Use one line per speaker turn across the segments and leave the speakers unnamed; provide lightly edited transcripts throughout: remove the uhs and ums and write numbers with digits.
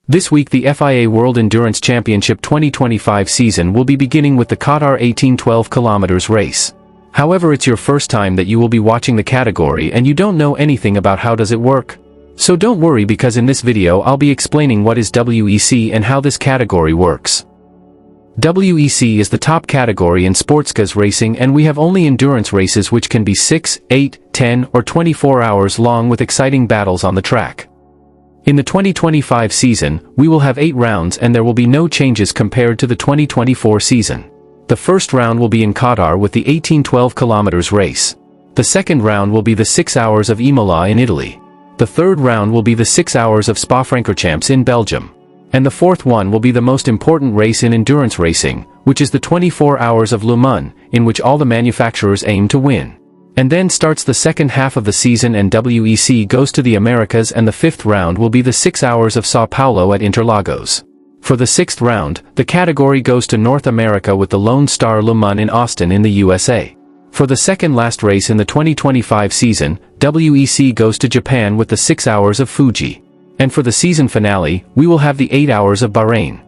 This week the FIA World Endurance Championship 2025 season will be beginning with the Qatar 1812Km race. However, it's your first time that you will be watching the category and you don't know anything about how does it work. So don't worry, because in this video I'll be explaining what is WEC and how this category works. WEC is the top category in sportscars racing, and we have only endurance races which can be 6, 8, 10 or 24 hours long with exciting battles on the track. In the 2025 season, we will have 8 rounds and there will be no changes compared to the 2024 season. The first round will be in Qatar with the 1812Km race. The second round will be the 6 hours of Imola in Italy. The third round will be the 6 hours of Spa-Francorchamps in Belgium. And the fourth one will be the most important race in endurance racing, which is the 24 hours of Le Mans, in which all the manufacturers aim to win. And then starts the second half of the season and WEC goes to the Americas, and the fifth round will be the 6 hours of Sao Paulo at Interlagos. For the sixth round, the category goes to North America with the Lone Star Le Mans in Austin in the USA. For the second last race in the 2025 season, WEC goes to Japan with the 6 hours of Fuji. And for the season finale, we will have the 8 hours of Bahrain.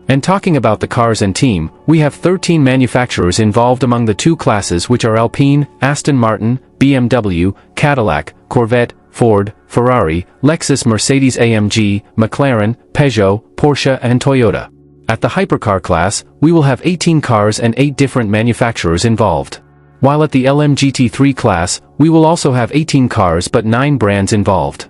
And talking about the cars and team, we have 13 manufacturers involved among the two classes, which are Alpine, Aston Martin, BMW, Cadillac, Corvette, Ford, Ferrari, Lexus, Mercedes-AMG, McLaren, Peugeot, Porsche and Toyota. At the hypercar class, we will have 18 cars and 8 different manufacturers involved. While at the LMGT3 class, we will also have 18 cars but 9 brands involved.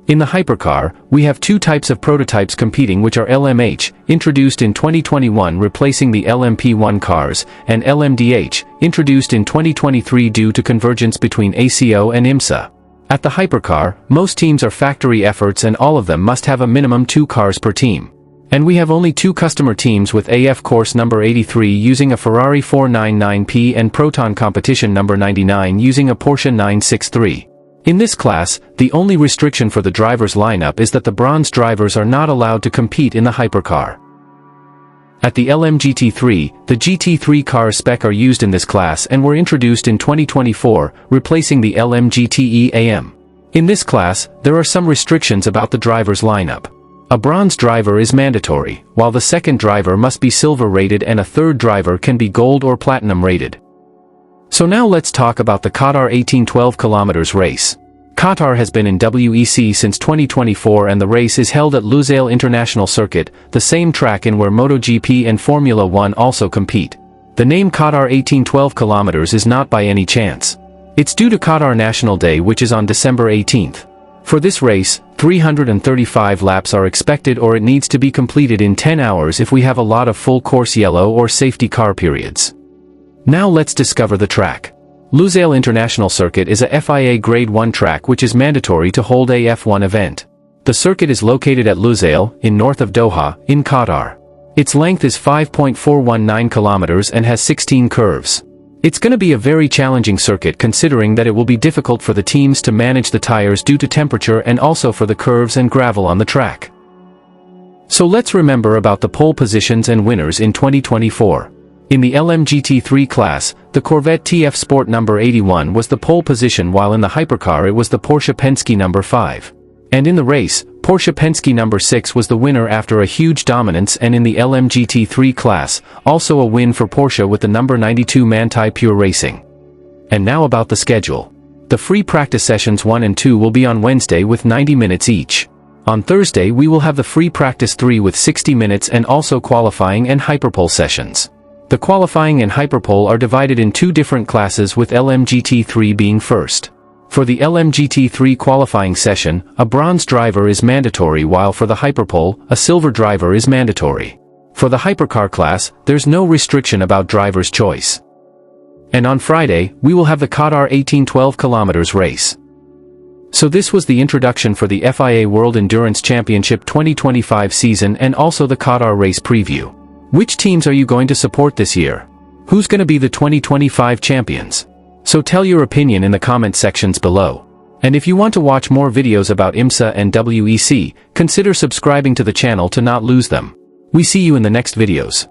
In the hypercar, we have 2 types of prototypes competing, which are LMH, introduced in 2021 replacing the LMP1 cars, and LMDH, introduced in 2023 due to convergence between ACO and IMSA. At the hypercar, most teams are factory efforts and all of them must have a minimum 2 cars per team. And we have only 2 customer teams, with AF course number 83 using a Ferrari 499P and Proton competition number 99 using a Porsche 963. In this class, the only restriction for the drivers lineup is that the bronze drivers are not allowed to compete in the hypercar. At the LMGT3, the GT3 car spec are used in this class and were introduced in 2024, replacing the LMGT AM. In this class, there are some restrictions about the drivers lineup. A bronze driver is mandatory, while the second driver must be silver rated and a third driver can be gold or platinum rated. So now let's talk about the Qatar 1812Km race. Qatar has been in WEC since 2024 and the race is held at Lusail International Circuit, the same track in where MotoGP and Formula 1 also compete. The name Qatar 1812Km is not by any chance. It's due to Qatar National Day, which is on December 18th. For this race, 335 laps are expected, or it needs to be completed in 10 hours if we have a lot of full course yellow or safety car periods. Now let's discover the track. Lusail International Circuit is a FIA Grade 1 track which is mandatory to hold a F1 event. The circuit is located at Lusail, in north of Doha, in Qatar. Its length is 5.419 kilometers and has 16 curves. It's going to be a very challenging circuit, considering that it will be difficult for the teams to manage the tires due to temperature and also for the curves and gravel on the track. So let's remember about the pole positions and winners in 2024. In the LMGT3 class, the Corvette TF Sport number 81 was the pole position, while in the hypercar it was the Porsche Penske number 5. And in the race, Porsche Penske number 6 was the winner after a huge dominance, and in the LMGT3 class, also a win for Porsche with the number 92 Manthey Pure Racing. And now about the schedule. The free practice sessions 1 and 2 will be on Wednesday with 90 minutes each. On Thursday we will have the free practice 3 with 60 minutes and also qualifying and hyperpole sessions. The qualifying and hyperpole are divided in 2 different classes, with LMGT3 being first. For the LMGT3 qualifying session, a bronze driver is mandatory, while for the hyperpole, a silver driver is mandatory. For the hypercar class, there's no restriction about driver's choice. And on Friday, we will have the Qatar 1812Km race. So this was the introduction for the FIA World Endurance Championship 2025 season and also the Qatar race preview. Which teams are you going to support this year? Who's going to be the 2025 champions? So tell your opinion in the comment sections below. And if you want to watch more videos about IMSA and WEC, consider subscribing to the channel to not lose them. We see you in the next videos.